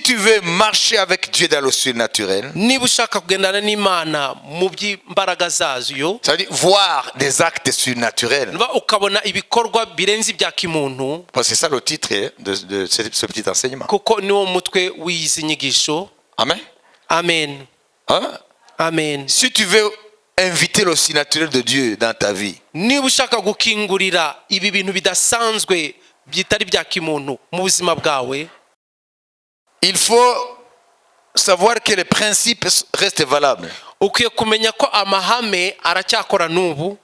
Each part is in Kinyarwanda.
tu veux marcher avec Dieu dans le surnaturel, niba ushaka kugendana n'Imana mu by'imbaraga zazo, c'est-à-dire voir des actes surnaturels. ukabona ibikorwa birenze ibya kimuntu. Parce que c'est ça le titre de ce petit enseignement. Kuko niwo mutwe w'izi nyigisho. Amen. Amen. Hein? Amen. Si tu veux inviter le surnaturel de Dieu dans ta vie, niba ushaka gukingurira ibi bintu bidasanzwe byitari bya kimuntu mu buzima bwawe, il faut savoir que les principes restent valables. ukwiye kumenya ko amahame aracyakora n'ubu.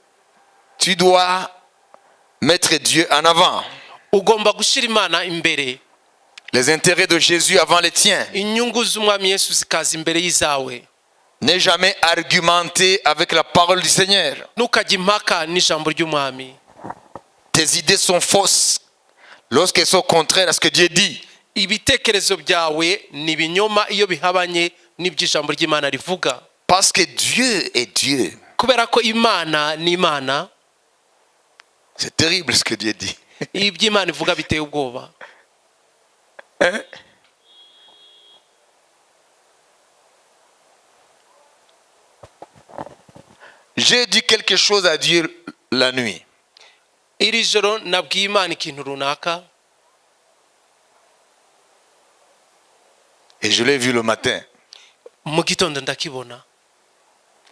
Tu dois mettre Dieu en avant. Ugomba gushira Imana imbere. Les intérêts de Jésus avant les tiens. Inyungu z'umwami Yesu zikaza imbere y'izawe. Ne jamais argumenter avec la parole du Seigneur. Ntukajya impaka n'ijambo ry'umwami. Tes idées sont fausses lorsqu'elles sont contraires à ce que Dieu dit. Ibitekerezo byawe ni binyoma iyo bihabanye n'iby'ijambo ry'Imana rivuga. Parce que Dieu est Dieu. Kubera ko Imana ni Imana. C'est terrible ce que Dieu dit. Iby'Imana ivuga biteye ubwoba. Hein? J'ai dit quelque chose à Dieu la nuit. Iri joro nabwiye Imana ikintu runaka. Et je l'ai vu le matin. Mu gitondo ndakibona.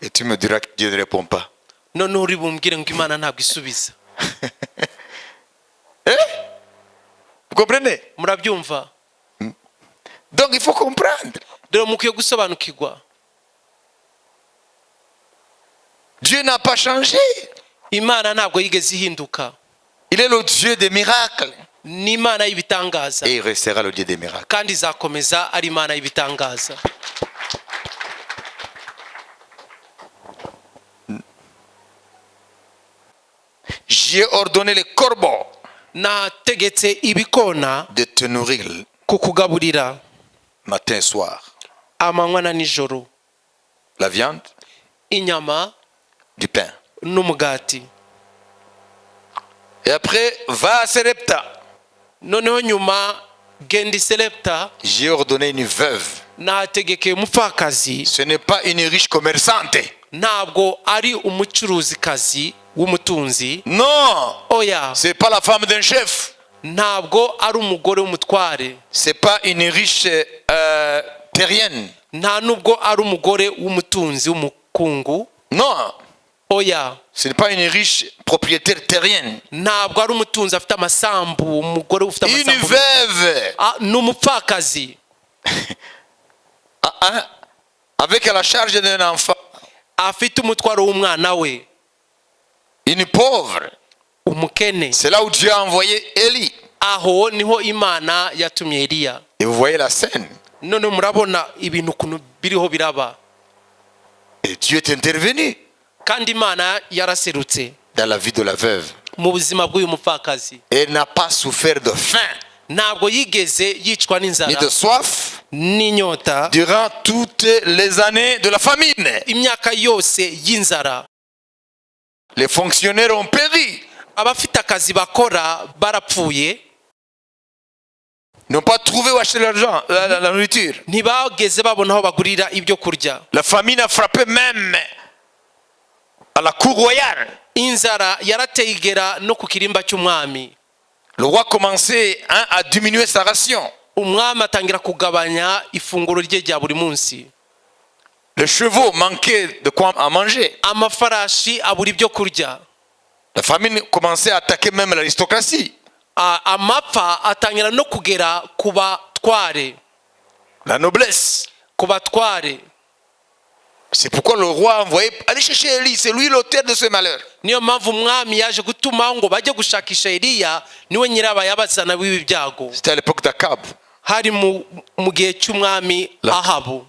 Et tu me diras que Dieu ne répond pas. None uri bumbwire ngo Imana ntabwo isubiza. Vous comprenez? Murabyumva? Donc il faut comprendre. Dore mukwiye gusobanukirwa. Dieu n'a pas changé. Imana ntabwo yigeze ihinduka. Il est le Dieu des miracles. Ni Imana y'ibitangaza. Et il restera le Dieu des miracles. Kandi izakomeza ari Imana y'ibitangaza. J'ai ordonné les corbeaux Nategetse ibikona de te nourrir kukugaburira matin et soir. amanywa na nijoro. La viande, Inyama du pain. n'umugati. Et après, va à Sarepta. Noneho nyuma genda i Sarepta. J'ai ordonné une veuve. Nategekeye umupfakazi. Ce n'est pas une riche commerçante. Ntabwo ari umucuruzikazi w'umutunzi. Non, Oya. c'est pas la femme d'un chef. Ntabwo ari umugore w'umutware. C'est pas une riche terrienne. Nta nubwo ari umugore w'umutunzi w'umukungu. Non, Oya. ce n'est pas une riche propriétaire terrienne. Ntabwo ari umutunzi afite amasambu, umugore ufite Une amasambu. veuve. Ni umupfakazi. Avec la charge d'un enfant. Afite umutwaro w'umwana we. Une pauvre. Umukene. C'est là où Dieu a envoyé Élie. Aho niho Imana yatumye Eliya. Et vous voyez la scène. None murabona ibintu kuntu biriho biraba. Et Dieu est intervenu Kandi Imana yaraserutse dans la vie de la veuve. mu buzima bw'uyu mupfakazi. Elle n'a pas souffert de faim Ntabwo yigeze yicwa ni n'inzara de soif n'inyota durant toutes les années de la famine. imyaka yose y'inzara. Les fonctionnaires ont péri. Abafite akazi bakora barapfuye. N'ont pas trouvé où acheter l'argent, la nourriture. Ntibageze babona aho bagurira ibyo kurya. La famine a frappé même à la cour royale. Inzara yarateye igera no ku kirimba cy'umwami. Le roi commençait à diminuer sa ration. Umwami atangira kugabanya ifunguro rye rya buri munsi. Les chevaux manquaient de quoi à manger. Amafarashi abura ibyo kurya. La famine commençait à attaquer même l'aristocratie. Amapfa atangira no kugera ku batware. La noblesse. Ku batware. C'est pourquoi le roi a envoyé aller chercher Élie. C'est lui l'auteur de ce malheur. Niyo mpamvu umwami yaje gutuma ngo bajye gushakisha Eliya, niwe nyirabayabazana w'ibi byago. C'était à l'époque d'Akab. Hari mu gihe cy'umwami Ahabu.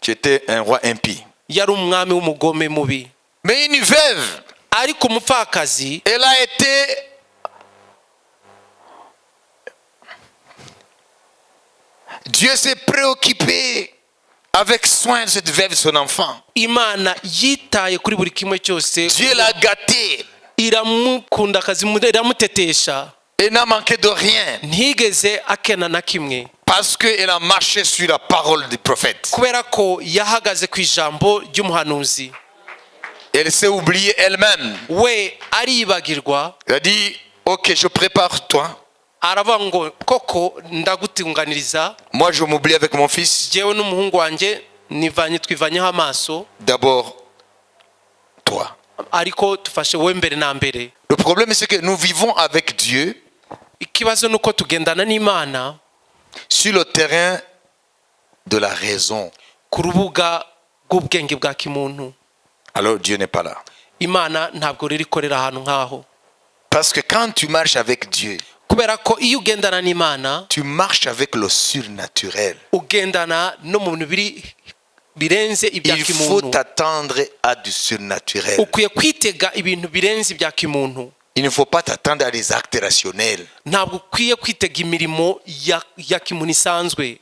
Qui était un roi impie. Yari umwami w'umugome mubi. Mais une veuve. Ariko umupfakazi, Elle a été Dieu s'est préoccupé avec soin de cette veuve, son enfant. Imana yitaye kuri buri kimwe cyose. Dieu l'a gâté. Iramukunda akazi, iramutetesha. Et n'a manqué de rien. Ntigeze akena na kimwe. Parce qu'elle a marché sur la parole du prophète. kubera ko yahagaze ku ijambo ry'umuhanuzi. Elle s'est oubliée elle-même. We aribagirwa, Elle a dit, ok, je prépare toi. aravuga ngo koko ndagutunganiriza, Moi, je m'oublie avec mon fils. jewe n'umuhungu wanjye twivanyeho amaso, D'abord, toi. ariko tufashe wowe mbere na mbere. Le problème, c'est que nous vivons avec Dieu Ikibazo nuko tugendana n'Imana sur le terrain de la raison. ku rubuga rw'ubwenge bwa kimuntu. Alors Dieu n'est pas là. Imana ntabwo riri korera ahantu nk'aho. Parce que quand tu marches avec Dieu, Kubera ko iyo ugendana n'Imana, tu marches avec le surnaturel. ugendana no mu bintu birenze ibya Il faut kimuntu. t'attendre à du surnaturel. Ukwiye kwitega ibintu birenze ibya kimuntu. Il ne faut pas t'attendre à des actes rationnels. Ntabwo ukwiye kwitega imirimo ya kimuntu isanzwe.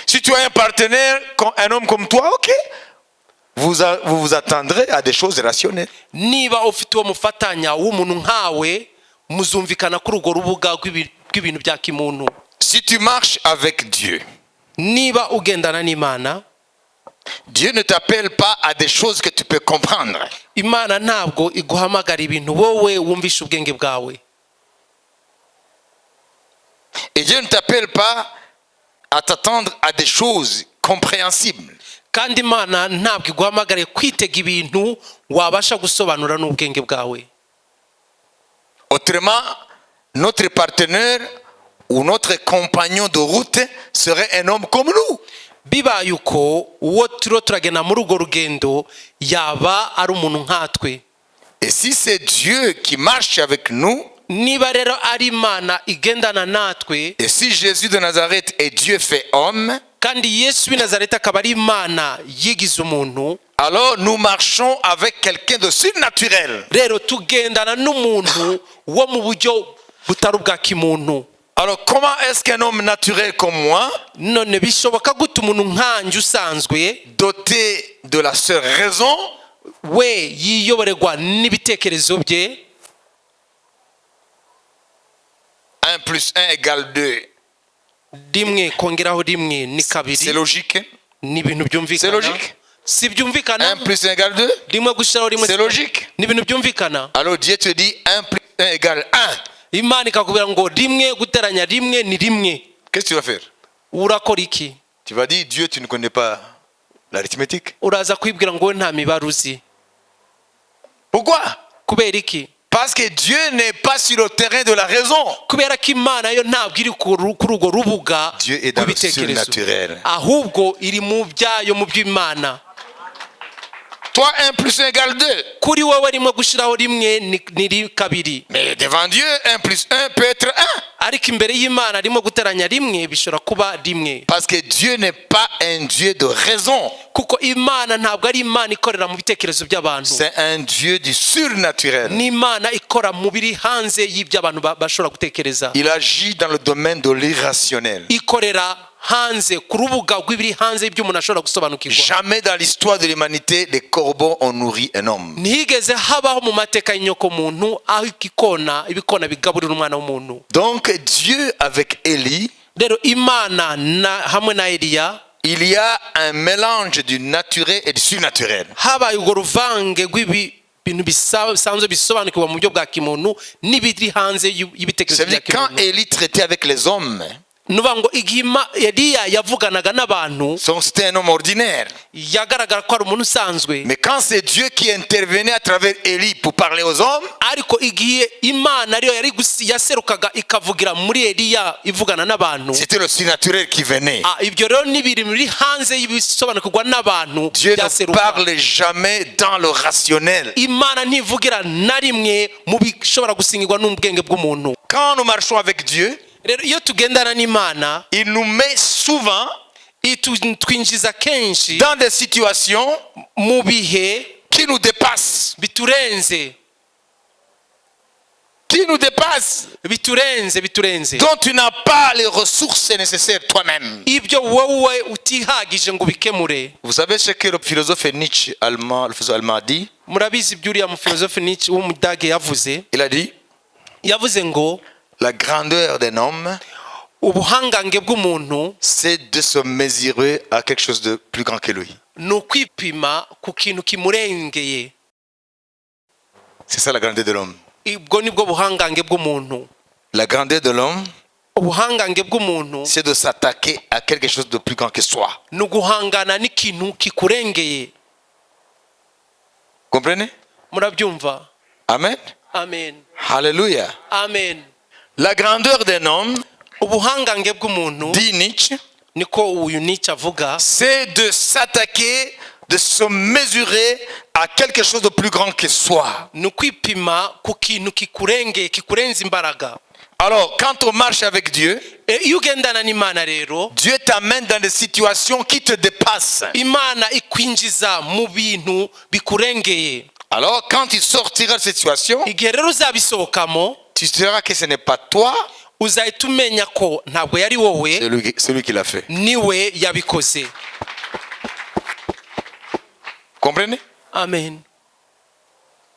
Si tu as un partenaire, un homme comme toi, ok, vous vous attendrez à des choses rationnelles. Niba ufite uwo mufatanya w'umuntu nkawe, muzumvikana kuri urwo rubuga rw'ibintu bya kimuntu. Si tu marches avec Dieu, Niba ugendana n'Imana, Dieu ne t'appelle pas à des choses que tu peux comprendre. Imana ntabwo iguhamagara ibintu wowe wumvisha ubwenge bwawe. Et Dieu ne t'appelle pas à t'attendre à des choses compréhensibles. Kandi Imana ntabwo iguhamagara kwitega ibintu wabasha gusobanura n'ubwenge bwawe. Autrement, notre partenaire ou notre compagnon de route serait un homme comme nous. Bibaye uko uwo turagenda muri urwo rugendo yaba ari umuntu nkatwe. Et si c'est Dieu qui marche avec nous, Niba rero ari Imana igendana natwe, et si Jésus de Nazareth est Dieu fait homme, kandi Yesu w'i Nazareti akaba ari Imana yigize umuntu, alors nous marchons avec quelqu'un de surnaturel. rero tugendana n'umuntu wo mu buryo butari ubwa kimuntu. Alors comment est-ce qu'un homme naturel comme moi, None bishoboka gute umuntu nkanjye usanzwe, doté de la seule raison, we yiyoborerwa n'ibitekerezo bye, 1 plus 1 égale 2, rimwe kongeraho rimwe ni kabiri, c'est logique? ni ibintu C'est byumvikana? logique? Si byumvikana? 1 plus 1 égale 2, Rimwe gushyiraho rimwe c'est logique. ni ibintu byumvikana? Alors Dieu te dit 1 plus 1 égale 1. Imana ikakubwira ngo rimwe guteranya rimwe ni rimwe. Qu'est-ce que tu vas faire? Urakora iki? Tu vas dire, Dieu, tu ne connais pas l'arithmétique. Uraza kwibwira ngo we nta mibare uzi. Pourquoi? Kubera iki? Parce que Dieu n'est pas sur le terrain de la raison. Kubera ko Imana yo ntabwo iri kuri urwo rubuga Dieu est dans le rw'ibitekerezo, surnaturel. ahubwo iri mu byayo, mu by'Imana. Toi, 1 plus 1 égale 2. Kuri wowe rimwe gushyiraho rimwe ni kabiri, Mais devant Dieu, 1 plus 1 peut être 1. ariko imbere y'Imana rimwe guteranya rimwe bishobora kuba rimwe. Parce que Dieu n'est pas un Dieu de raison. Kuko Imana ntabwo ari Imana ikorera mu bitekerezo by'abantu, C'est un Dieu du surnaturel. ni Imana ikora mu biri hanze y'ibyo abantu bashobora gutekereza. Il agit dans le domaine de l'irrationnel. Ikorera hanze ku rubuga rw'ibiri hanze y'ibyo umuntu ashobora gusobanukirwa. Jamais dans l'histoire de l'humanité, les corbeaux ont nourri un homme. Ntihigeze habaho mu mateka y'inyoko muntu aho ibikona bigaburira umwana w'umuntu. Donc Dieu avec Élie, Rero Imana hamwe na Eliya, il y a un mélange du naturel et du surnaturel. habaye urwo ruvange rw'ibintu bisanzwe bisobanukirwa mu buryo bwa kimuntu n'ibiri hanze y'ibitekerezo bya C'est-à-dire quand kimuntu. Élie traitait avec les hommes, Nuvuga ngo igihe Eliya yavuganaga n'abantu, c'était un homme ordinaire. yagaragara ko ari umuntu usanzwe. Mais quand c'est Dieu qui intervenait à travers Élie pour parler aux hommes, Ariko igihe Imana ariyo yaserukaga ikavugira muri Eliya ivugana n'abantu, c'était le surnaturel qui venait. ibyo rero ni ibintu biri hanze y'ibisobanukirwa n'abantu Dieu ne byaseruka. parle jamais dans le rationnel. Imana ntivugira na rimwe mu bishobora gusingirwa n'ubwenge bw'umuntu. Quand nous marchons avec Dieu, Rero iyo tugendana n'Imana, il nous met souvent twinjiza kenshi dans des situations mu bihe qui nous dépassent. biturenze, Dont tu n'as pas les ressources nécessaires toi-même. ibyo wowe utihagije ngo bikemure. Vous savez ce que le philosophe Nietzsche allemand, le philosophe allemand a dit? Murabizi by'uriya mu philosophe Nietzsche w'umudage yavuze Il a dit, ngo la grandeur d'un homme ubuhangange bw'umuntu c'est de se mesurer à quelque chose de plus grand que lui. ni ukwipima ku kintu kimurengeye. C'est ça la grandeur de l'homme. Ubwo nibwo buhangange bw'umuntu. La grandeur de l'homme, Ubuhangange bw'umuntu c'est de s'attaquer à quelque chose de plus grand que soi. ni uguhangana n'ikintu kikurengeye. Comprenez? Murabyumva? Amen. Amen. Alléluia. Amen. La grandeur d'un homme, Ubuhangange bw'umuntu dit Nietzsche, niko uyu Nietzsche avuga, c'est de s'attaquer, de se mesurer à quelque chose de plus grand que soi. ni ukwipima ku kintu kikurengeye kikurenza imbaraga. Alors, quand on marche avec Dieu, Iyo ugendana n'Imana rero, Dieu t'amène dans des situations qui te dépassent. Imana ikwinjiza mu bintu bikurengeye. Alors, quand tu sortiras de cette situation, Igihe rero uzabisohokamo, tu sauras que ce n'est pas toi, uzahita umenya ko ntabwo yari wowe, celui qui l'a fait. niwe yabikoze. Comprenez? Amen.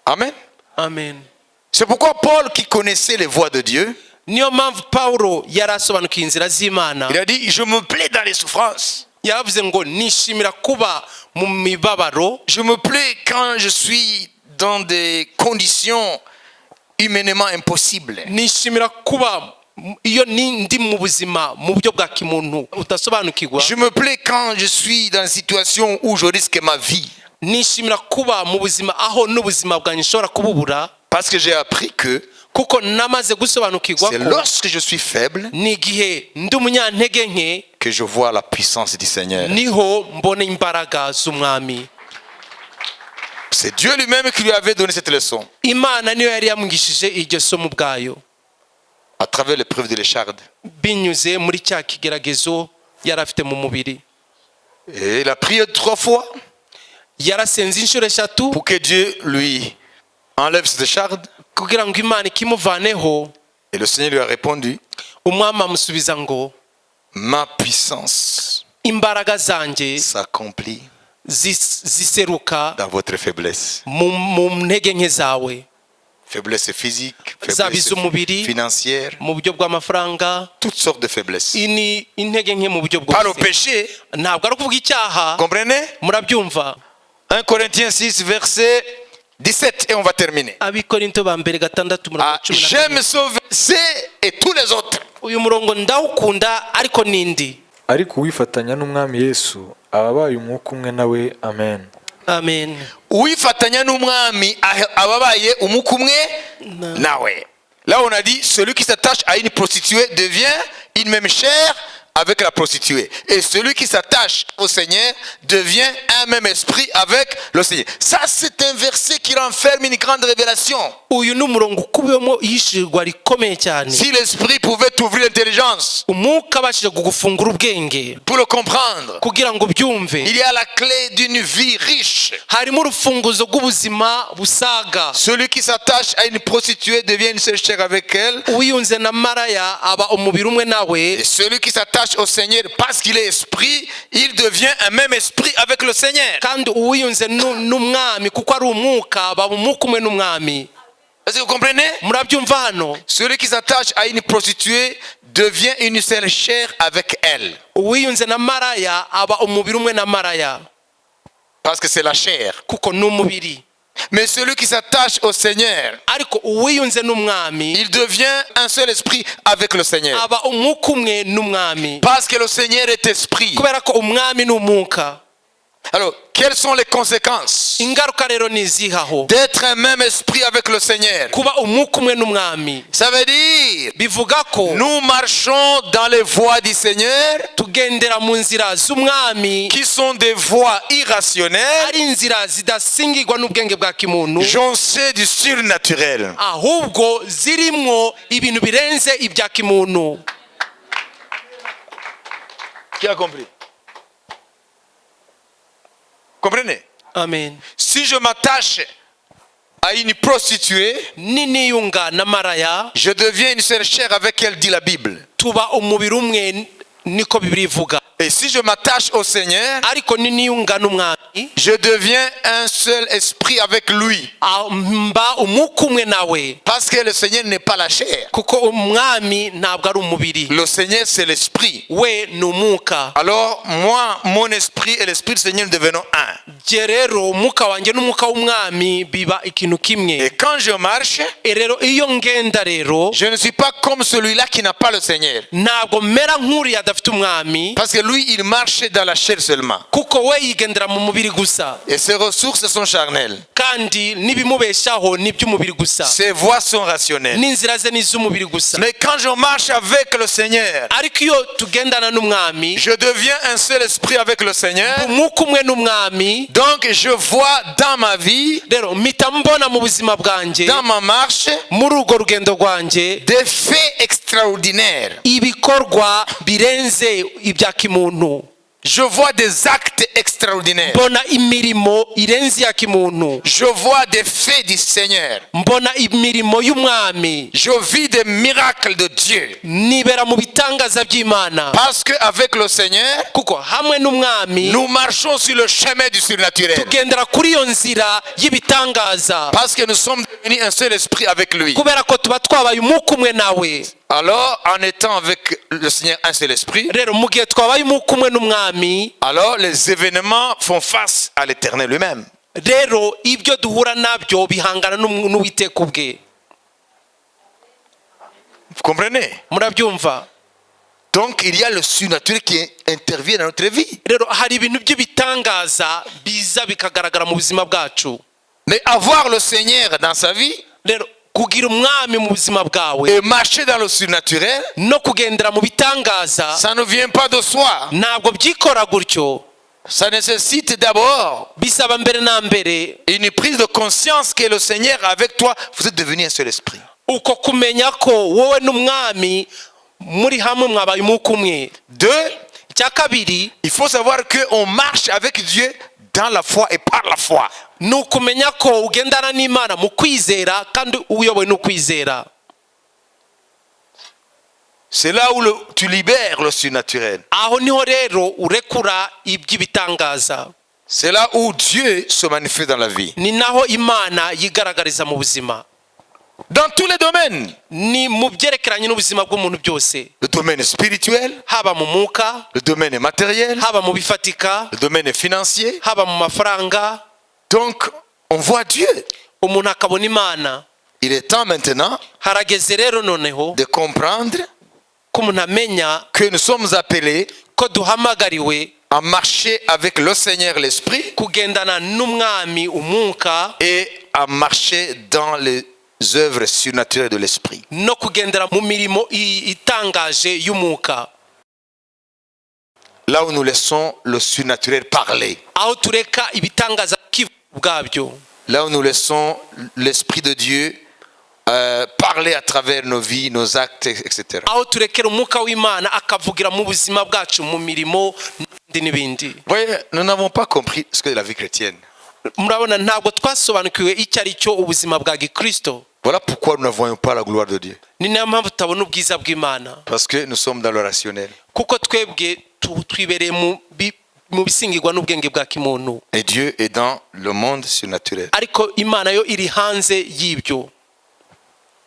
Amen. Amen. C'est pourquoi Paul, qui connaissait les voies de Dieu, Niyo mpamvu Pawulo yari asobanukiye inzira z'Imana. il a dit, je me plais dans les souffrances. Yaravuze ngo nishimira kuba mu mibabaro, Je me plais quand je suis dans des conditions humainement impossibles. nishimira kuba iyo ndi mu buzima mu buryo bwa kimuntu utasobanukirwa. Je me plais quand je suis dans une situation où je risque ma vie. Nishimira kuba mu buzima aho n'ubuzima bwanjye nshobora kububura, Parce que j'ai appris que kuko namaze gusobanukirwa c'est ko lorsque je suis faible ni igihe ndi umunyantege nke que je vois la puissance du Seigneur. niho mbona imbaraga z'umwami. C'est Dieu lui-même qui lui avait donné cette leçon Imana niyo yari yamwigishije iryo somo ubwayo, à travers l'épreuve de l'écharde. binyuze muri cya kigeragezo yari afite mu mubiri. Et il a prié 3 fois Yarasenze inshuro eshatu pour que Dieu lui enlève cette écharde. kugira ngo Imana ikimuvaneho. Et le Seigneur lui a répondu, Umwami amusubiza ngo ma puissance imbaraga zanjye s'accomplit ziseruka dans votre faiblesse. mu ntege nke zawe, Faiblesse physique, zaba faiblesse iz'umubiri, financière, mu buryo bw'amafaranga, toutes sortes de faiblesses. ni intege nke mu buryo Pas le bwose. péché, Ntabwo ari ukuvuga icyaha. comprenez? Murabyumva? 1 Corinthiens 6, verset 17, et on va terminer. Abikorinto ba mbere 6 Ah, j'aime ce verset et tous les autres. uyu murongo ndawukunda ariko nindi. ariko uwifatanya n'umwami Yesu aba abaye umwuka umwe nawe. Amen. Amen. Uwifatanya n'umwami ababaye umwuka umwe nawe. Là on a dit celui qui s'attache à une prostituée devient une même chair avec la prostituée. Et celui qui s'attache au Seigneur devient un même esprit avec le Seigneur. Ça c'est un verset qui renferme une grande révélation. Uyu ni umurongo ukubiyemo yishirwa rikomeye cyane. Si l'esprit pouvait t'ouvrir l'intelligence Umwuka abashije kugufungura ubwenge pour le comprendre, kugira ngo ubyumve, il y a la clé d'une vie riche. harimo urufunguzo rw'ubuzima busaga. Celui qui s'attache à une prostituée devient une seule chair avec elle. Uwiyunze na maraya aba umubiri umwe nawe, Et celui qui s'attache au Seigneur parce qu'il est esprit, il devient un même esprit avec le Seigneur. kandi uwiyunze n'umwami kuko ari umwuka aba umwuka umwe n'umwami. Est-ce que vous comprenez? Murabyumva hano? Celui qui s'attache à une prostituée devient une seule chair avec elle. Uwiyunze na maraya aba umubiri umwe na maraya Parce que c'est la chair. kuko ni umubiri. Mais celui qui s'attache au Seigneur, Ariko uwiyunze n'umwami il devient un seul esprit avec le Seigneur. aba umwuka umwe n'umwami, Parce que le Seigneur est esprit. kubera ko umwami ni umwuka. Alors, quelles sont les conséquences Ingaruka rero ni izihaho d'être un même esprit avec le Seigneur? kuba umwuka umwe n'umwami. Ça veut dire, Bivuga ko nous marchons dans les voies du Seigneur tugendera mu nzira z'umwami, qui sont des voies irrationnelles, ari inzira zidasingirwa n'ubwenge bwa kimuntu, jonchées du surnaturel. ahubwo zirimwo ibintu birenze ibya kimuntu. Qui a compris? Comprenez? Amen. Si je m'attache à une prostituée, Niniyunga na maraya je deviens une seule chair avec elle, dit la Bible. tuba umubiri umwe niko Bibiliya ivuga. Et si je m'attache au Seigneur, Ariko niyunga n'umwami je deviens un seul esprit avec lui. mba umwuka umwe nawe, Parce que le Seigneur n'est pas la chair. kuko umwami ntabwo ari umubiri, Le Seigneur, c'est l'esprit. we ni umwuka. Alors, moi, mon esprit et l'esprit du Seigneur, nous devenons un. Je rero umwuka wanjye n'umwuka w'umwami biba ikintu kimwe. Et quand je marche, Rero iyo ngenda rero je ne suis pas comme celui-là qui n'a pas le Seigneur. ntabwo mera nk'uriya adafite umwami, Parce que lui, il marche dans la chair seulement. kuko we yigendera mu mubiri gusa, Et ses ressources sont charnelles. kandi n'ibimubeshaho ni iby'umubiri gusa, Ses voies sont rationnelles. n'inzira ze ni iz'umubiri gusa. Mais quand je marche avec le Seigneur, Ariko iyo tugendana n'umwami, je deviens un seul esprit avec le Seigneur. umwuka umwe n'umwami, Donc, je vois dans ma vie, rero mpita mbona mu buzima bwanjye, dans ma marche, muri urwo rugendo rwanjye, des faits extraordinaires. ibikorwa birenze ibya kimuntu. Je vois des actes extraordinaires. Mbona imirimo irenze iya kimuntu, Je vois des faits du Seigneur. mbona imirimo y'umwami, Je vis des miracles de Dieu. nibera mu bitangaza by'Imana, Parce qu'avec le Seigneur, kuko hamwe n'umwami nous marchons sur le chemin du surnaturel. tugendera kuri iyo nzira y'ibitangaza, Parce que nous sommes devenus un seul esprit avec lui. kubera ko tuba twabaye umwuka umwe nawe. Alors, en étant avec le Seigneur un seul esprit, Rero mu gihe twabaye umwuka umwe n'umwami, alors les événements font face à l'éternel lui-même. rero ibyo duhura nabyo bihangana n'uwiteka ubwe. Vous comprenez? Murabyumva? Donc, il y a le surnaturel qui intervient dans notre vie. Rero hari ibintu by'ibitangaza biza bikagaragara mu buzima bwacu. Mais avoir le Seigneur dans sa vie Rero kugira umwami mu buzima bwawe et marcher dans le surnaturel, no kugendera mu bitangaza ça ne vient pas de soi. ntabwo byikora gutyo, Ça nécessite d'abord bisaba mbere na mbere une prise de conscience que le Seigneur avec toi, vous êtes devenu un seul esprit. uko kumenya ko wowe n'umwami muri hamwe mwabaye umwuka umwe. Deux, Icya kabiri il faut savoir qu'on marche avec Dieu dans la foi et par la foi. ni ukumenya ko ugendana n'Imana mu kwizera kandi uyobowe no kwizera. C'est là où tu libères le surnaturel. Aho niho rero urekura iby'ibitangaza, C'est là où Dieu se manifeste dans la vie. ni naho Imana yigaragariza mu buzima, Dans tous les domaines. ni mu byerekeranye n'ubuzima bw'umuntu byose, Le domaine spirituel, haba mu mwuka, le domaine matériel, haba mu bifatika, le domaine financier. haba mu mafaranga. Donc, on voit Dieu. Umuntu akabona Imana. Il est temps maintenant Harageze rero noneho de comprendre ko umuntu amenya que nous sommes appelés ko duhamagariwe à marcher avec le Seigneur l'Esprit kugendana n'umwami umwuka, et à marcher dans les œuvres surnaturelles de l'Esprit. no kugendera mu mirimo itangaje y'umwuka, Là où nous laissons le surnaturel parler. aho tureka ibitangaza bwabyo, Là où nous laissons l'Esprit de Dieu parler à travers nos vies, nos actes, etc. aho turekera umwuka w'Imana akavugira mu buzima bwacu, mu mirimo n'ibindi. Vous voyez, nous n'avons pas compris ce que la vie chrétienne. Murabona, ntabwo twasobanukiwe icyo ari cyo ubuzima bwa Gikristo. Voilà pourquoi nous ne voyons pas la gloire de Dieu. Ni nayo mpamvu tutabona ubwiza bw'Imana, Parce que nous sommes dans le rationnel. kuko twebwe twibereye mu bisingirwa n'ubwenge bwa kimuntu, Et Dieu est dans le monde surnaturel. ariko Imana yo iri hanze y'ibyo.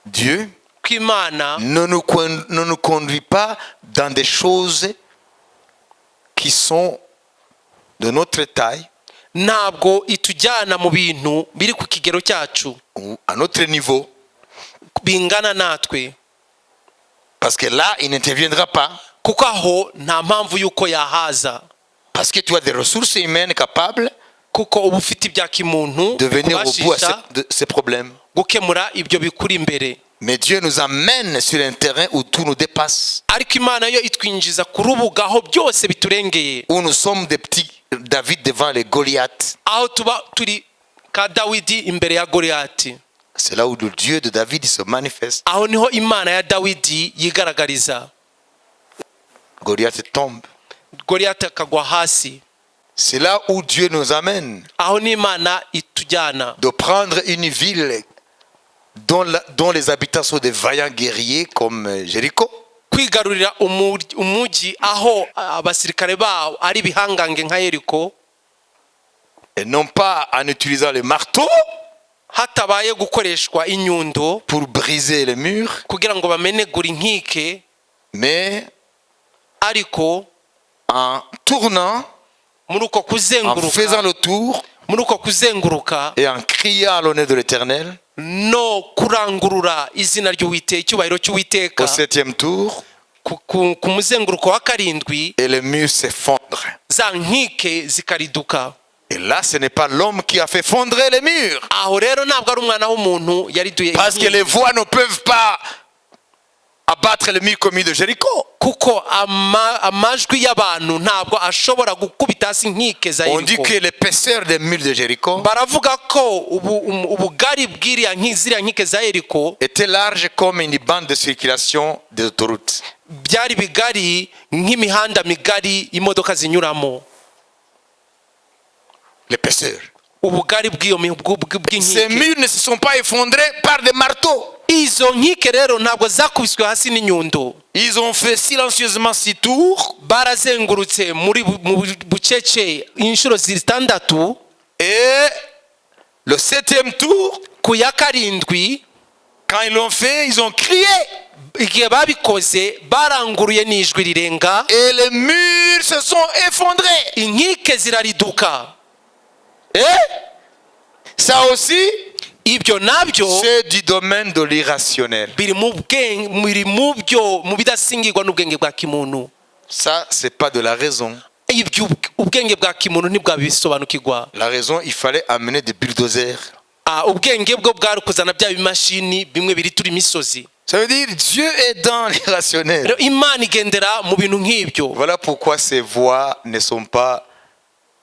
Dieu Kw'Imana ne nous conduit pas dans des choses qui sont de notre taille ntabwo itujyana mu bintu biri ku kigero cyacu, ou à notre niveau. bingana natwe, Parce que là, il n'interviendra pas. kuko aho nta mpamvu y'uko yahaza, Parce que tu as des ressources humaines capables kuko uba ufite ibya kimuntu de venir au bout kubashisha de ces problèmes. gukemura ibyo bikuri imbere. Mais Dieu nous amène sur un terrain où tout nous dépasse. Ariko Imana yo itwinjiza ku rubuga aho byose biturengeye, Où nous sommes des petits David devant les Goliaths. aho tuba turi ka Dawidi imbere ya Goliyati. C'est là où le Dieu de David se manifeste. Aho niho Imana ya Dawidi yigaragariza. Goliath tombe. Goliyati akagwa hasi. C'est là où Dieu nous amène. Aho ni Imana itujyana De prendre une ville dont les habitants sont des vaillants guerriers comme Jéricho. kwigarurira umugi aho abasirikare bawo ari bihangange nka Yeriko, et non pas en utilisant le marteau hatabaye gukoreshwa inyundo pour briser les murs, kugira ngo bamenegure inkike, mais ariko en tournant, muri uko en faisant le tour muri uko kuzenguruka et en criant à l'honneur de l'Éternel. no kurangurura izina ry'Uwiteka, icyubahiro cy'Uwiteka Au 7e tour, ku muzenguruko wa karindwi, et les murs s'effondrent. za nkike zikariduka. Et là, ce n'est pas l'homme qui a fait fondrer les murs. Aho rero ntabwo ari umwana w'umuntu yariduye Parce que les voix ne peuvent pas abattre les murs commis de Jéricho. kuko amajwi y'abantu ntabwo ashobora gukubita hasi inkike za On dit Yeriko. que l'épaisseur des murs de Jéricho Baravuga ko ubugari bw'iriya ziriya nkike za Yeriko était large comme une bande de circulation des autoroutes. byari bigari nk'imihanda migari imodoka zinyuramo. L'épaisseur. Ubugari Ces bw'inkike, murs ne se sont pas effondrés par des marteaux. izo nkike rero ntabwo zakubiswe hasi n'inyundo. Ils ont fait silencieusement 6 tours. Barazengurutse mu bucece inshuro zitandatu. Et le 7e tour, Ku ya karindwi, quand ils l'ont fait, ils ont crié. igihe babikoze baranguruye n'ijwi rirenga, Et les murs se sont effondrés. inkike zirariduka. Et ça aussi, Ibyo nabyo c'est du domaine de l'irrationnel. biri mu bidasingirwa n'ubwenge bwa kimuntu. Ça, c'est pas de la raison. Ibyo ubwenge bwa kimuntu ntibwabisobanukirwa. La raison, il fallait amener des bulldozers. Ubwenge bwo bwari kuzana bya bimashini bimwe biri turi imisozi. Ça veut dire Dieu est dans l'irrationnel. Rero Imana igendera mu bintu nk'ibyo. Voilà pourquoi ces voies ne sont pas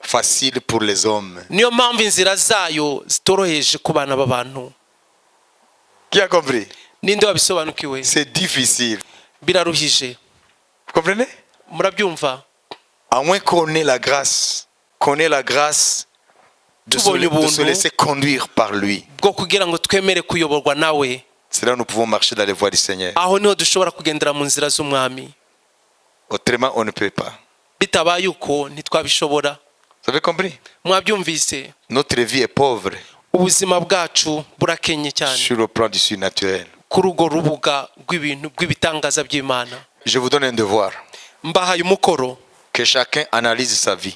faciles pour les hommes. Niyo mpamvu inzira zayo zitoroheje ku bana b'abantu. Qui a compris? Ninde wabisobanukiwe? C'est difficile. Biraruhije. Vous comprenez? Murabyumva? À moins qu'on ait la grâce de se laisser conduire par lui. Bwo kugira ngo twemere kuyoborwa nawe. C'est là où nous pouvons marcher dans les voies du Seigneur. Aho niho dushobora kugendera mu nzira z'umwami. Autrement, on ne peut pas. Bitabaye uko ntitwabishobora. Vous avez compris? Mwabyumvise? Notre vie est pauvre Ubuzima bwacu burakenye cyane sur le plan du surnaturel. kuri urwo rubuga rw'ibitangaza by'Imana. Je vous donne un devoir. Mbahaye umukoro, Que chacun analyse sa vie.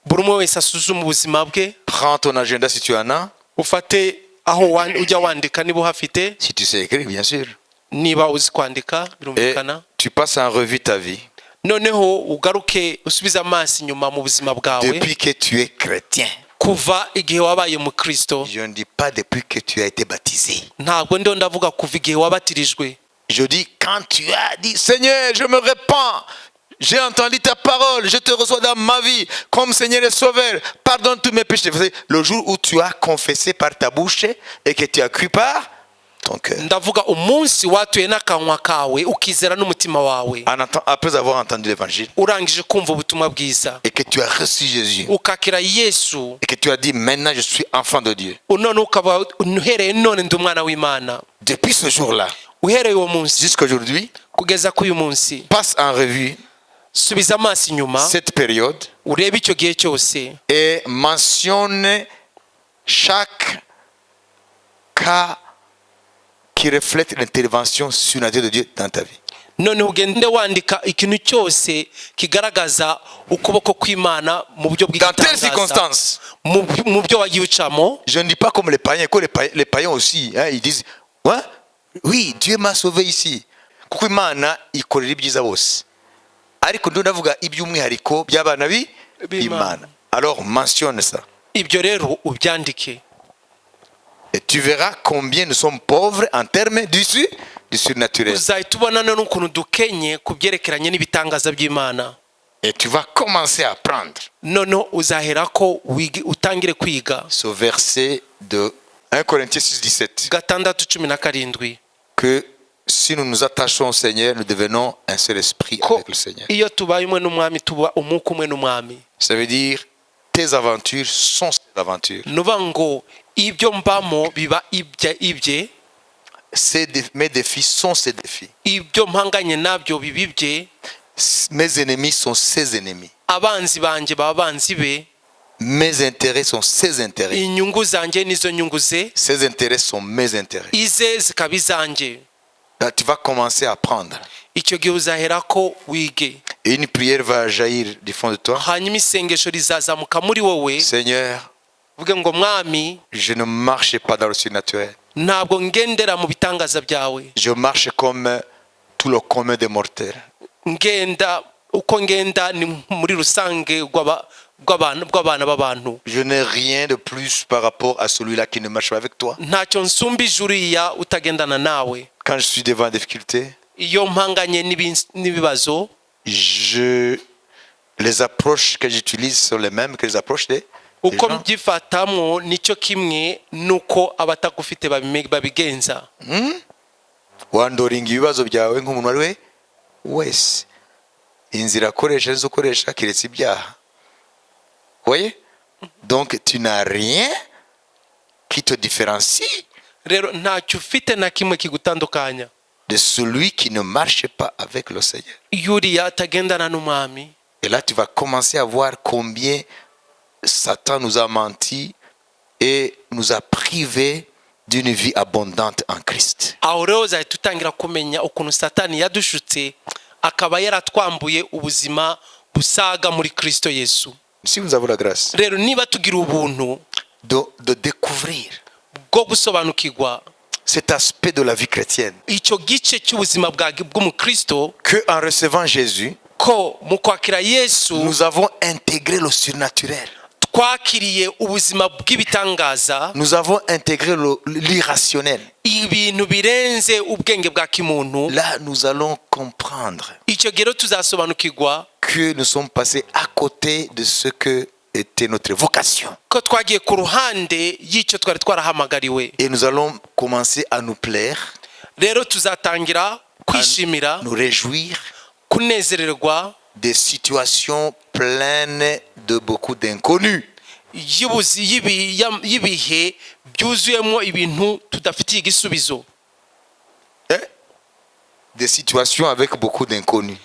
buri umwe wese asuzume ubuzima bwe. Prends ton agenda si tu en as. Ufate aho ujya wandika niba uhafite, Si tu sais écrire, bien sûr. niba uzi kwandika Et birumvikana. tu passes en revue ta vie. Noneho ugaruke usubize amaso inyuma mu buzima bwawe Depuis que tu es chrétien. kuva igihe wabaye mu Kristo. Je ne dis pas depuis que tu as été baptisé. Ntabwo ndiho ndavuga kuva igihe wabatirijwe. Je dis quand tu as dit Seigneur, je me répands. J'ai entendu ta parole, je te reçois dans ma vie comme Seigneur et Sauveur. Pardonne tous mes péchés. Vous savez, le jour où tu as confessé par ta bouche et que tu as cru par ton cœur. Ndavuga umunsi watuye n'akanwa kawe ukizera n'umutima wawe, Après avoir entendu l'évangile urangije kumva ubutumwa bwiza et que tu as reçu Jésus ukakira Yesu, et que tu as dit maintenant je suis enfant de Dieu. none ukaba uhereye none ndi umwana w'Imana. Depuis ce jour-là Uhereye uwo munsi jusqu'à aujourd'hui, kugeza kuri uyu munsi, passe en revue subiza amaso inyuma cette période urebe icyo gihe cyose et mentionne chaque cas qui reflète l'intervention surnaturelle de Dieu dans ta vie. none ugende wandika ikintu cyose kigaragaza ukuboko kw'Imana mu buryo Dans telles bw'igitangaza, circonstances, mu byo wagiye ucamo. je ne dis pas comme les païens, que les païens aussi, hein, ils disent ouais, oui, Dieu m'a sauvé ici. Kuko Imana ikorera ibyiza bose. Ariko ndo ndavuga iby'umwihariko by'abana b'Imana. Alors mentionne ça. Ibyo rero ubyandike. Et tu verras combien nous sommes pauvres en termes du surnaturel. Uzahita ubona n'ukuntu dukenye ku byerekeranye n'ibitangaza by'Imana. Et tu vas commencer à apprendre. None uzahera ko utangire kwiga. Ce verset de 1 Corinthiens 6, 17. 6:17 Que si nous nous attachons au Seigneur, nous devenons un seul esprit ko avec le Seigneur. iyo tubaye umwe n'umwami tuba umwuka umwe n'umwami. Ça veut dire tes aventures sont ses aventures. Nuvuga ngo ibyo mbamo biba ibye. mes défis sont ses défis. ibyo mpanganye nabyo bibibye, Mes ennemis sont ses ennemis. abanzi banjye baba abanzi be, Mes intérêts sont ses intérêts. inyungu zanjye nizo nyungu ze, Ses intérêts sont mes intérêts. ize zikaba izanjye. Là, tu vas commencer à apprendre. icyo gihe uzahera ko wige, Et une prière va jaillir du fond de toi. hanyuma isengesho rizazamuka muri wowe, Seigneur, uvuge ngo mwami, je ne marche pas dans le surnaturel. ntabwo ngendera mu bitangaza byawe, Je marche comme tout le commun des mortels. ngenda uko ngenda ni muri rusange rw'abana b'abantu. Je n'ai rien de plus par rapport à celui-là qui ne marche pas avec toi. ntacyo nsumbije uriya utagendana nawe. Quand je suis devant des difficultés, iyo mpanganye n'ibibazo, les approches que j'utilise sont les mêmes que les approches des uko gens. mbyifatamo nicyo kimwe nuko abatagufite babigenza. Wandoringa ibibazo byawe nk'umuntu ari we wese. Inzira akoresha nizo ukoresha keretse ibyaha. Voyez? Donc tu n'as rien qui te différencie rero ntacyo ufite na kimwe kigutandukanya de celui qui ne marche pas avec le Seigneur. yuriya atagendana n'umwami. Et là, tu vas commencer à voir combien Satan nous a menti et nous a privés d'une vie abondante en Christ. aho rero uzahita utangira kumenya ukuntu satani yadushutse akaba yaratwambuye ubuzima busaga muri Kristo Yesu. Si nous avons la grâce rero niba tugira ubuntu de découvrir bwo gusobanukirwa cet aspect de la vie chrétienne, icyo gice cy'ubuzima bw'umukristo, que en recevant Jésus, ko mu kwakira Yesu nous avons intégré le surnaturel. twakiriye ubuzima bw'ibitangaza, Nous avons intégré l'irrationnel. ibintu birenze ubwenge bwa kimuntu. Là, nous allons comprendre icyo gihe tuzasobanukirwa que nous sommes passés à côté de ce que était notre vocation. ko twagiye ku ruhande y'icyo twari twarahamagariwe. Et nous allons commencer à nous plaire, rero tuzatangira kwishimira, nous réjouir kunezererwa des situations pleines de beaucoup d'inconnus. y'ibihe byuzuyemo ibintu tudafitiye igisubizo. Des situations avec beaucoup d'inconnus.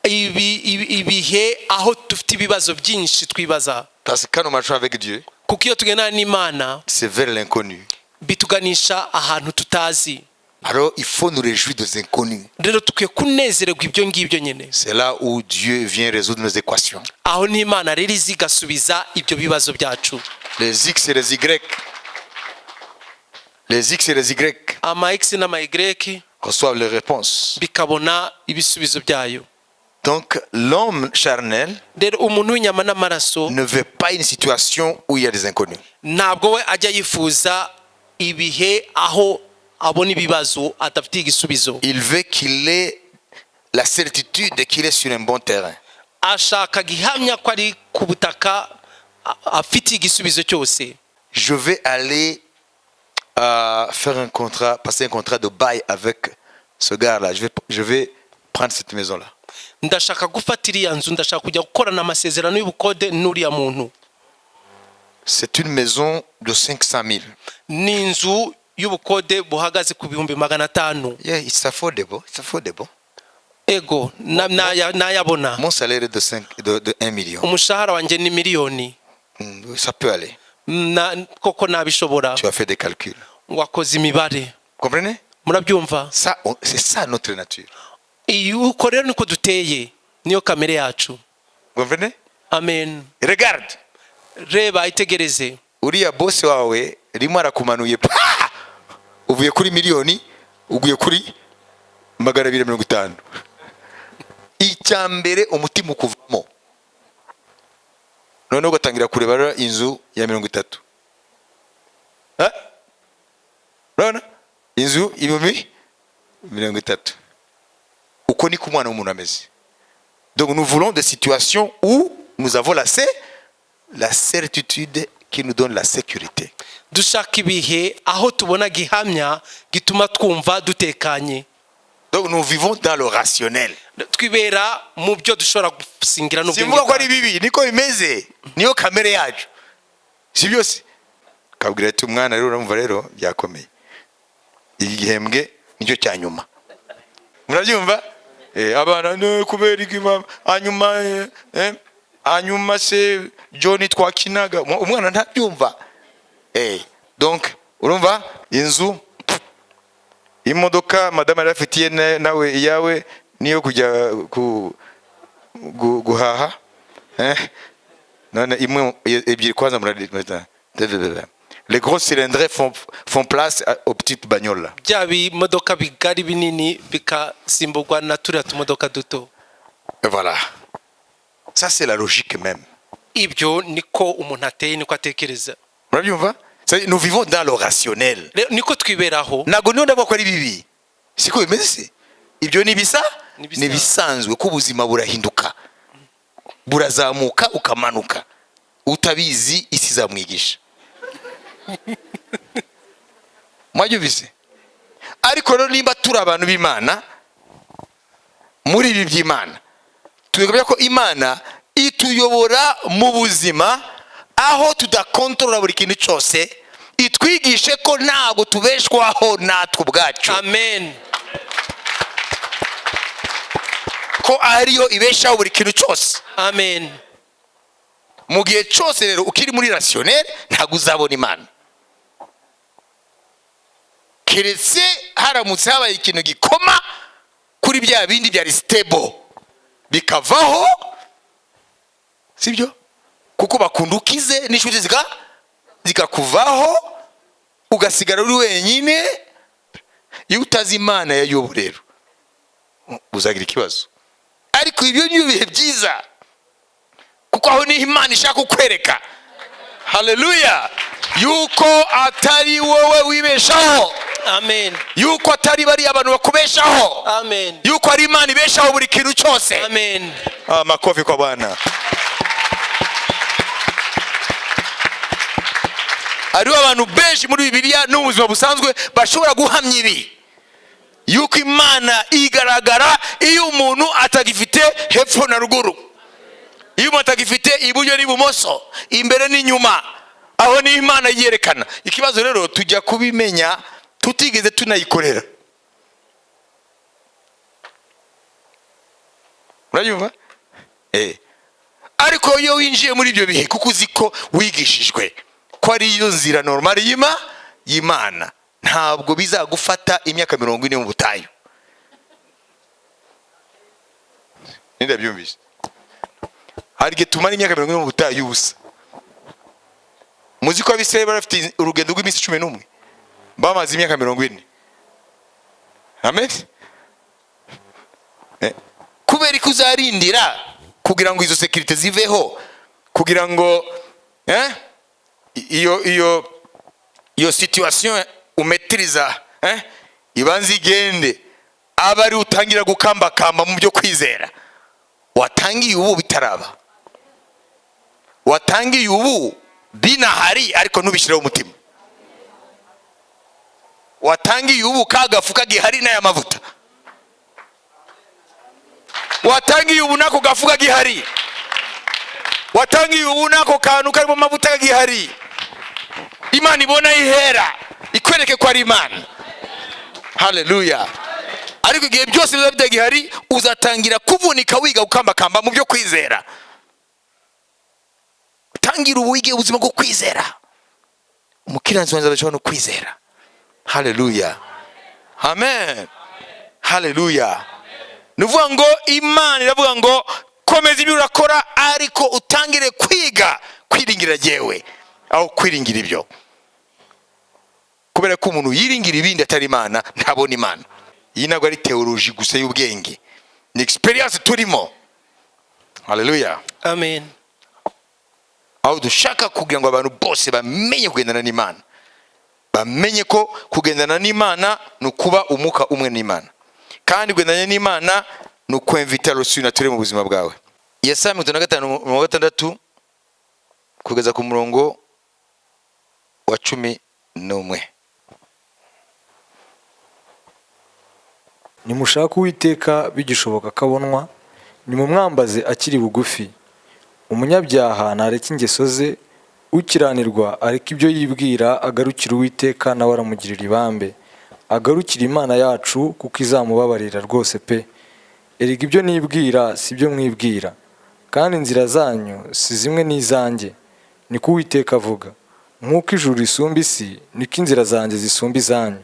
ibihe aho dufite ibibazo byinshi twibaza, Parce que quand nous marchons avec Dieu, kuko iyo tugendana n'Imana c'est vers l'inconnu. bituganisha ahantu tutazi. Alors il faut nous réjouir des inconnus. rero tukwiye kunezererwa ibyo ngibyo nyine. C'est là où Dieu vient résoudre nos équations. aho n'Imana rero iza igasubiza ibyo bibazo byacu. Les X et les Y. Les X et les Y ama X n'ama Y reçoivent les réponses. bikabona ibisubizo byayo. Donc l'homme charnel rero umuntu w'inyama n'amaraso ne veut pas une situation où il y a des inconnus. ntabwo we ajya yifuza ibihe aho abona ibibazo adafitiye igisubizo. Il veut qu'il ait la certitude qu'il est sur un bon terrain. ashaka gihamya ko ari ku butaka afitiye igisubizo cyose. Je vais aller faire un contrat, passer un contrat de bail avec ce gars-là. Je vais prendre cette maison-là. ndashaka gufata iriya nzu, ndashaka kujya gukorana amasezerano y'ubukode n'uriya muntu. C'est une maison de 500 000. ni inzu y'ubukode buhagaze ku 500,000. Yeah, it's affordable. It's affordable. ego nayabona. Mon salaire est de 1 million. umushahara wanjye ni miliyoni. Ça peut aller. koko nabishobora. Tu as fait des calculs. wakoze imibare. Comprenez? murabyumva? C'est ça notre nature. uko rero niko duteye, niyo kamere yacu. Comprenez? Amen. Regarde. reba itegereze. Uriya boss wawe rimwe arakumanuye. Uvuye kuri miliyoni uguye kuri 250. Icyambere umutima ukuvamo. Noneho ugatangira kureba inzu ya 30. Rona inzu ibihumbi 30. Uko niko umwana w'umuntu ameze. Donc nous voulons des situations où nous avons la certitude qui nous donne la sécurité. dushaka ibihe aho tubona gihamya gituma twumva dutekanye. Donc nous vivons dans le rationnel. twibera mu byo dushobora gusingira n'ubwenge. Simvuga ko ari bibi, niko bimeze. Niyo kamere yacu. Si byose. Kabwira ati umwana rero uramva rero byakomeye. Igihembwe nicyo cya nyuma. Murabyumva? Abana no kubera igima hanyuma se John twakinaga, umwana ntabyumva. Donc urumva inzu, imodoka madame yarafitiye nawe iyawe niyo kujya guhaha, none imwe ebyiri kwanza murada. Les gros cylindres font place aux petites bagnoles. Bya bimodoka bigari binini bikasimburwa na turiya tumodoka duto. Et voilà. Ça c'est la logique même. Ibyo niko umuntu ateye, niko atekereza. Murabyumva? Nous vivons dans le rationnel. Niko twiberaho. Nago niyo ndabwo ari bibi. Siko bimeze. Ibyo ni bisanzwe ko ubuzima burahinduka. Burazamuka ukamanuka. Utabizi isi zamwigisha. Mwabyumvise? Ariko rero nimba turi abantu b'Imana muri ibi by'Imana, twegobya ko Imana ituyobora mu buzima aho tudakontorora buri kintu cyose, itwigishe ko ntago tubeshwaho natwe ubwacu. Amen. Ko ariyo ibeshaho buri kintu cyose. Amen. Mu gihe cyose rero ukiri muri rationnel ntago uzabona Imana. Keretse haramutse habaye ikintu gikoma kuri bya bindi byari stable bikavaho, sibyo? Kuko bakundukize n'ishuti zikakuvaho ugasigara uri wenyine. Iyo utazi Imana yayobo rero uzagira ikibazo. Ariko ibyo ni bihe byiza, kuko aho ni Imana ishaka kukwereka, haleluya, yuko atari wowe wibeshaho. Amen. Yuko atari bari abantu bakubeshaho. Amen. Yuko ari Imana ibeshaho buri kintu cyose. Amen. Makofi kwa Bwana. Ariho abantu benshi muri Bibiliya no mu buzima busanzwe bashobora guhamya ibi, yuko Imana igaragara iyo umuntu atagifite hepfo na ruguru, iyo umuntu atagifite iburyo n'ibumoso, imbere n'inyuma, aho ni Imana yerekana. Ikibazo rero tujya kubimenya tutigeze tunayikorera. Urayumva? Ariko iyo winjiye muri ibyo bihe, kuko uzi ko wigishijwe ko ari iyo nzira normal y'Imana, ntabwo bizagufata imyaka 40 mu butayu. Ndabyumvise. Hari gihe tumara imyaka 40 mu butayu ubusa. Muzi ko abisirayeli barafite urugendo rw'iminsi 11 bamaze imyaka 40. Amen. Kubera ko uzarindira kugira ngo izo security ziveho, kugira ngo iyo situation umetriza ibanze igende, abari utangira gukambakamba mu byo kwizera. Watangiye ubu bitaraba, watangiye ubu binahari ariko ntubishyireho umutima. Watangiye ubu kagafuka gihari n'aya mavuta. Watangiye ubu nako gafuka gihari. Watangiye ubu nako kantu karimo mavuta gihari. Imana ibona ihera ikwereke ko ari Imana. Haleluya. Ariko igihe byose biba bidagihari, uzatangira kuvunika wiga ukambakamba mu byo kwizera. Tangira ubu wige ubuzima bwo kwizera. Umukiranzi wanjye azabasha no kwizera. Haleluya. Amen. Haleluya. Nuvuga ngo Imana iravuga ngo komeza ibyo urakora, ariko utangire kwiga kwiringira jewe aho kwiringira ibyo. Kubera ko umuntu yiringira ibindi atari Imana ntabona Imana. Iyi ntabwo ari theology gusa y'ubwenge, ni experience turimo. Haleluya. Amen. Aho dushaka kugira ngo abantu bose bamenye kugendana n'Imana, bamenye ko kugendana n'Imana ni kuba umuka umwe n'Imana, kandi kugendana n'Imana ni ukwemvita rusinature mu buzima bwawe. Yesaya 55:6 kugeza ku murongo wa 11. Nimushaka Uwiteka bigishoboka kabonwa, nimumwambaze akiri bugufi. Umunyabyaha nareke ingeso ze, ukiranirwa areke ibyo yibwira, agarukira Uwiteka nawe aramugirira ibambe. agarukire Imana yacu kuko izamubabarira rwose pe. Erega ibyo nibwira si byo mwibwira, kandi inzira zanyu si zimwe n'izanjye, niko Uwiteka avuga. Nk'uko ijuru risumba isi, niko inzira zanjye zisumba izanyu,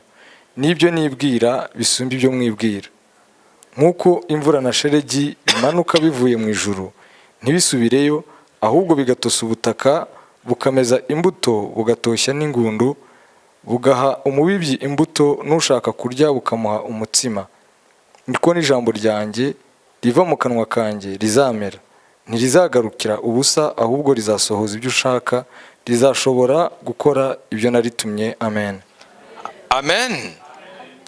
n'ibyo nibwira bisumba ibyo mwibwira. Nk'uko imvura na shelegi bimanuka bivuye mu ijuru ntibisubireyo, ahubwo bigatosa ubutaka, bukameza imbuto, bugatoshya n'ingundu, bugaha umubibyi imbuto, n'ushaka kurya bukamuha umutsima, niko n'ijambo ryanjye riva mu kanwa kanjye rizamera. Ntirizagarukira ubusa, ahubwo rizasohoza ibyo ushaka, rizashobora gukora ibyo naritumye. Amen. Amen.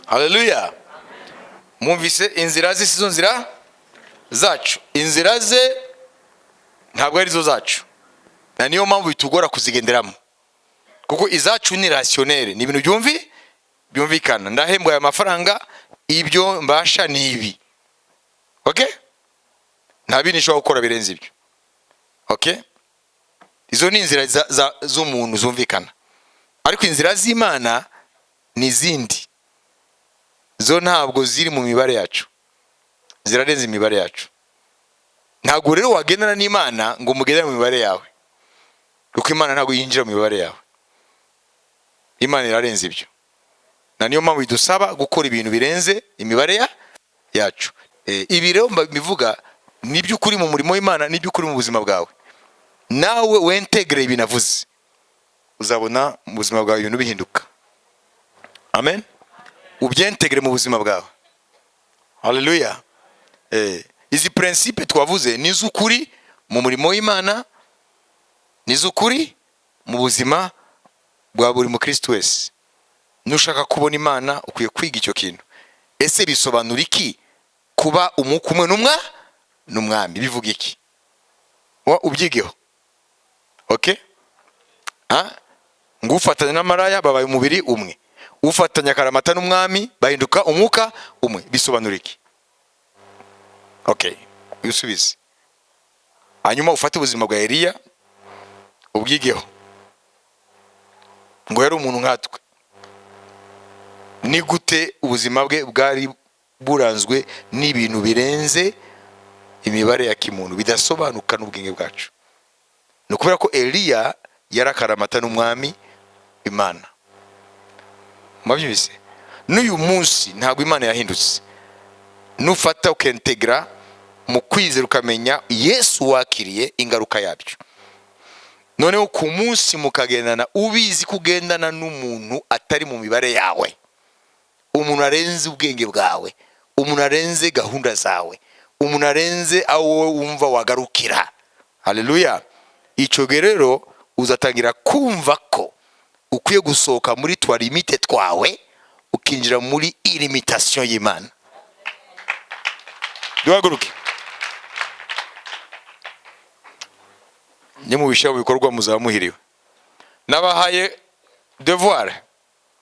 Haleluya. Mwumvise inzira ze sizo nzira zacu. Inzira ze ntabwo ari zo zacu, na niyo mpamvu bitugora kuzigenderamo, kuko izacu ni rationnel, ni ibintu byumvikana. Ndahembwa aya mafaranga, ibyo mbasha ni ibi. Okay? Nta bindi nshobora gukora birenze ibyo. Okay? Izo ni inzira z'umuntu zumvikana, ariko inzira z'Imana ni izindi. Zo ntabwo ziri mu mibare yacu, zirarenze imibare yacu. Ntabwo rero wagendana n'Imana ngo mugendane mu mibare yawe, kuko Imana ntabwo yinjira mu mibare yawe. Imana irarenze ibyo, na niyo mpamvu idusaba gukora ibintu birenze imibare yacu. Ibi rero bivuga ni by'ukuri mu murimo w'Imana, ni by'ukuri mu buzima bwawe. Nawe wentegre ibi navuze, uzabona mu buzima bwawe ibintu bihinduka. Amen. Ubyentegre mu buzima bwawe. Haleluya. Izi principe twavuze ni z'ukuri mu murimo w'Imana, ni z'ukuri mu buzima bwa buri mukristo wese. Nushaka kubona Imana ukwiye kwiga icyo kintu. Ese bisobanura iki kuba umukumwe n'umwami? Bivuga iki? Ubyigeho. Okay? Ngufatanya n'amaraya babaye umubiri umwe, ufatanya akaramata n'umwami bahinduka umwuka umwe. Bisobanura iki? Okay, usubize. Hanyuma ufate ubuzima bwa Eliya ubwigeho, ngo yari umuntu nkatwe. Ni gute ubuzima bwe bwari buranzwe n'ibintu birenze imibare ya kimuntu, bidasobanuka n'ubwenge bwacu? Ni ukubera ko Eliya yari akaramata n'umwami Imana. Mwabyumvise? N'uyu munsi ntabwo Imana yahindutse. Nufata ukentegra mu kwizera ukamenya Yesu wakiriye ingaruka yabyo, noneho ku munsi mukagendana ubizi kugendana n'umuntu atari mu mibare yawe, umuntu arenze ubwenge bwawe, umuntu arenze gahunda zawe, umuntu arenze aho wowe wumva wagarukira. Haleluya. Icyo rero uzatangira kumva ko ukwiye gusohoka muri twa limite twawe ukinjira muri ilimitation y'Imana. Duhaguruke. Ni mu bisha bikorwa muzamuhiriwe. Nabahaye devoir.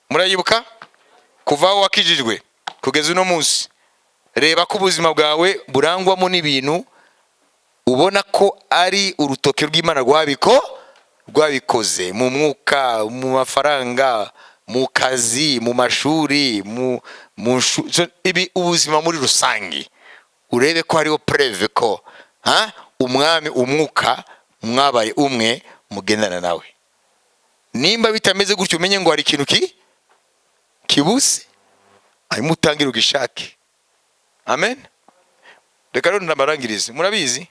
Murayibuka? Kuva aho wakijijwe kugeza uno munsi, reba ko ubuzima bwawe burangwamo n'ibintu ubona ko ari urutoke rw'Imana rwabikoze, mu mwuka, mu mafaranga, mu kazi, mu mashuri, ibi ubuzima muri rusange. Urebe ko hariho preve ko umwami umwuka mwabaye umwe mugendana nawe. Nimba bitameze gutyo umenye ngo hari ikintu kibuze, hanyuma utangire ugishake. Amen. Reka rero ndabarangirize. Murabizi?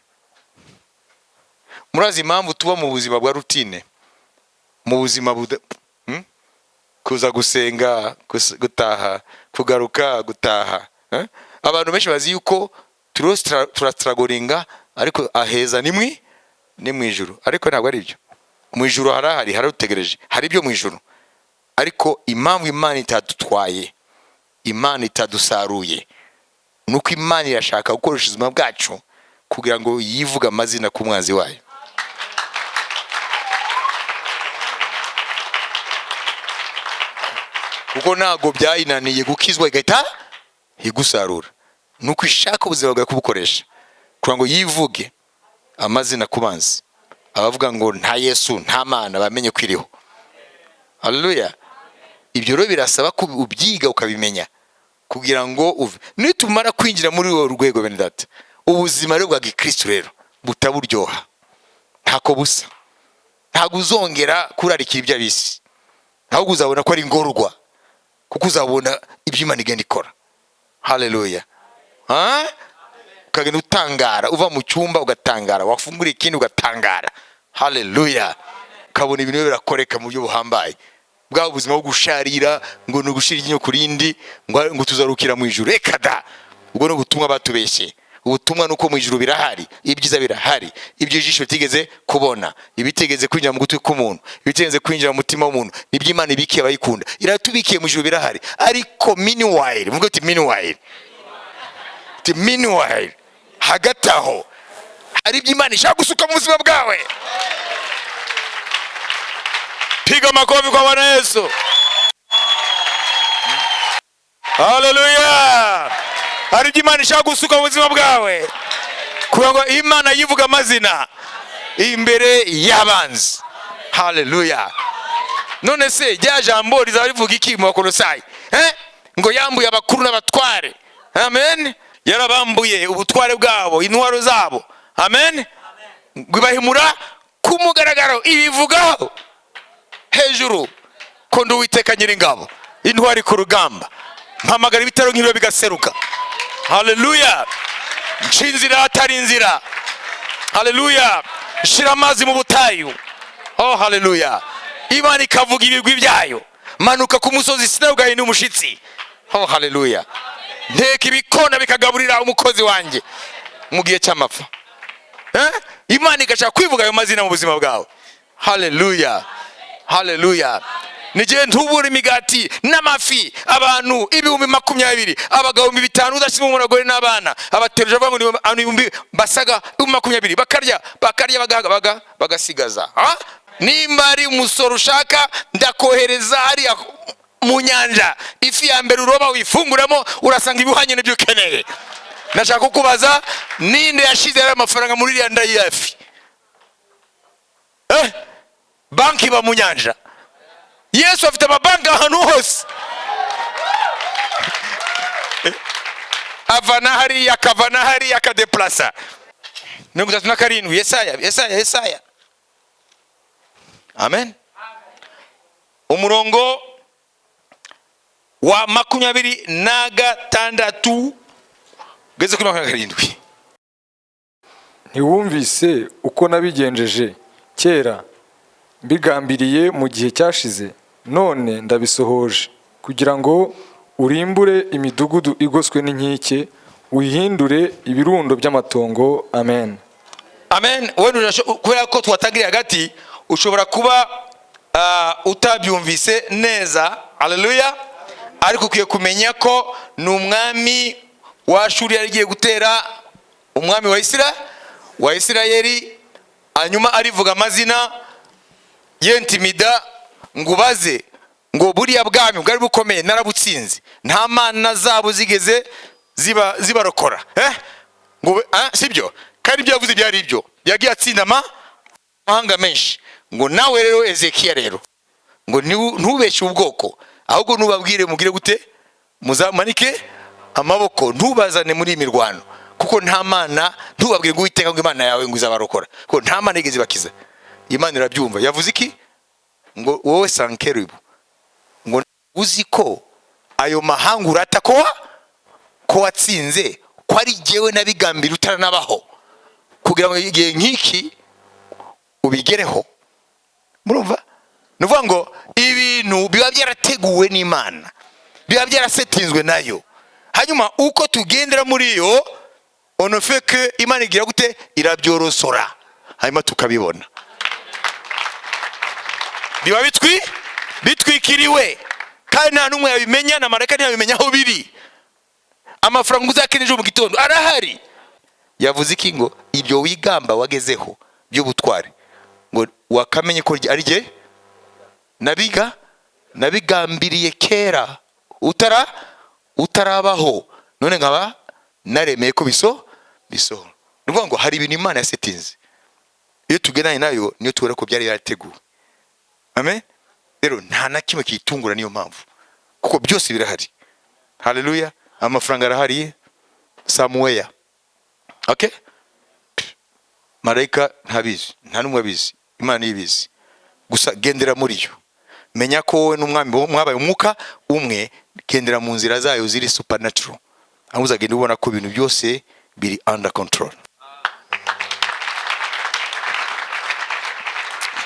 Murazi impamvu tuba mu buzima bwa routine, mu buzima kuza gusenga, gutaha, kugaruka, gutaha. Abantu benshi bazi yuko turastragoringa, ariko aheza ni mu ijuru. Ariko ntabwo ari byo. Mu ijuru hararutegereje, hari ibyo mu ijuru. Ariko impamvu Imana itadutwaye, Imana itadusaruye, nuko Imana irashaka gukoresha ubuzima bwacu kugira ngo yivuga amazina ku mwanzi wayo. Kuko ntago byayinaniye gukizwa igahita igusarura. Nuko ishaka ubuzima bwawe kubukoresha kugira ngo yivuge amazina ku banzi, abavuga ngo nta Yesu nta Mana bamenye kwiriho. Haleluya. ibyo rero birasaba ko ubyiga ukabimenya kugira ngo uve. Nitumara kwinjira muri uwo rwego bene data, ubuzima rero bwa gikristo rero butaburyoha, ntako busa, ntago uzongera kurarikira iby'abisi, ahubwo uzabona ko ari ingorwa, kuko uzabona ibyo Imana igenda ikora. Haleluya. Ukagenda utangara, uva mu cyumba ugatangara, wafungura ikindi ugatangara. Haleluya. Ukabona ibintu birakoreka mu buryo buhambaye. Bwa ubuzima bwo gusharira ngo ni ugushira iginyo kurindi ngo tuzarukira mu ijuru. Reka da, ubwo no butumwa batubeshye. Ubutumwa nuko mu ijuru birahari, ibyiza birahari, ibyo ijisho tigeze kubona, ibitegeze kwinjira mu gutwi k'umuntu, ibitegeze kwinjira mu mutima w'umuntu, nibyo Imana ibikiye abayikunda. Iratubikiye mu ijuru birahari. Ariko meanwhile, mvuga ati meanwhile, hagati aho hari ibyo Imana ishaka gusuka mu buzima bwawe. Piga makofi kwa Bwana Yesu. Haleluya. Hari ibyo Imana ishaka gusuka mu buzima bwawe, kugira ngo Imana yivuga amazina imbere y'abanzi. Haleluya. None se rya jambo rizaba rivuga iki mu Bakolosayi? Ngo yambuye abakuru n'abatware. Amen. Yarabambuye ubutware bwabo, intwaro zabo. Amen. Gwibahimura ku mugaragaro, ibivugaho hejuru ko ndi Uwiteka Nyiringabo, intwari ku rugamba, mpamagara ibitaro nk'ibyo bigaseruka. Haleluya. Nshinzira atari inzira. Haleluya. Shira amazi mu butayu. Oh haleluya. Imana ikavuga ibigwi byayo. Manuka ku musozi Sinayi ugahinda umushitsi. Oh haleluya. Nteka ibikona bikagaburira umukozi wanjye mu gihe cy'amapfa. Imana igashaka kwivuga ayo mazina mu buzima bwawe. Haleluya. Haleluya. Nigihe ntubura imigati n'amafi abantu 20,000, abagabo 5,000 udashima umuragore n'abana, abateruje avuga ngo ni basaga 20,000, bakarya bagasigaza. Nimba ari umusoro ushaka, ndakohereza hariya mu nyanja, ifi ya mbere uroba wifunguramo urasanga ibihwanye n'ibyo ukeneye. Nashaka kukubaza, ninde yashize ari amafaranga muri iriya nda y'afi? Banki ba mu nyanja. Yesu afite amabanki ahantu hose. Avana hari akavana hari akadeplasa. 37 Yesaya. Amen. Umurongo wa 26 geze kuri 27. Ntiwumvise uko nabigenjeje kera mbigambiriye mu gihe cyashize, none ndabisohoje kugira ngo urimbure imidugudu igoswe n'inkike, uyihindure ibirundo by'amatongo. Amen. Amen. Wewe kubera ko twatagiriye hagati ushobora kuba utabyumvise neza. Haleluya. Ariko ukiye kumenya ko ni umwami wa Ashuri yarigiye gutera umwami wa Isirayeli, hanyuma arivuga amazina yentimida ngo baze ngo buriya bwami bwari bukomeye narabutsinze, nta mana zabo zigeze zibarokora. Ngo sibyo kandi ibyo yavuze byari ibyo, yagiye atsinda amahanga menshi. Ngo nawe rero Ezekiya rero ngo ntubeshye ubwoko, ahubwo nubabwire mugire gute, muzamanike amaboko, ntubazane muri imirwano, kuko nta mana, ntubabwire ngo Uwiteka ngo Imana yawe ngo izabarokora, kuko nta mana igeze bakiza. Imana irabyumva. Yavuze iki? Ngo wowe Sankeribu, ngo uzi ko ayo mahanga urata ko watsinze, ko ari jyewe nabigambira utaranabaho, kugira ngo igihe nk'iki ubigereho. Murumva? Nuvuga ngo ibintu biba byarateguwe n'Imana, biba byarasetinzwe nayo, hanyuma uko tugendera muri yo onofeke Imana igira gute, irabyorosora, hanyuma tukabibona. Biba bitwikiriwe kandi nta numwe yabimenya, na marayika ntiyabimenya aho biri. Amafaranga uzakeneye mu gitondo arahari. Yavuze iki? Ngo ibyo wigamba wagezeho by'ubutware, ngo wakamenye ko ari jye nabigambiriye kera utarabaho, none nkaba naremeye ko bisohora. Nuvuga ngo hari ibintu Imana yasetinze, iyo tugendanye nayo niyo tubona ko byari yarateguwe. Amen. rero nta na kimwe kitungura, niyo mpamvu kuko byose birahari. Haleluya. Amafaranga arahari somewhere. Okay, marayika ntabizi, nta numwe abizi, Imana ibizi gusa. Gendera muri yo, menya ko wowe n'umwami mwabaye umwuka umwe, gendera mu nzira zayo ziri supernatural, aho uzagenda ubona ko ibintu byose biri under control.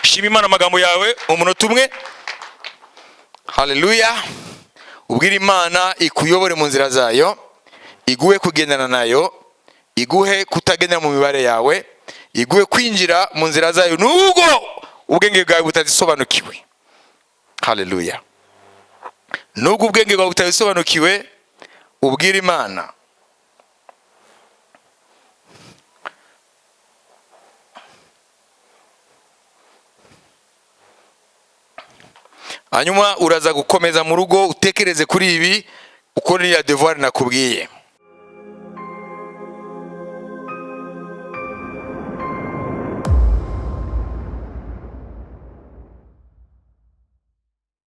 Shima Imana amagambo yawe umunota umwe. Haleluya. Ubwira Imana ikuyobore mu nzira zayo, iguhe kugendana nayo, iguhe kutagendera mu mibare yawe, iguhe kwinjira mu nzira zayo nubwo ubwenge bwawe butazisobanukiwe. Haleluya. Nubwo ubwenge bwawe butazisobanukiwe, ubwira Imana. Hanyuma uraza gukomeza mu rugo utekereze kuri ibi, ukora ya devoir nakubwiye.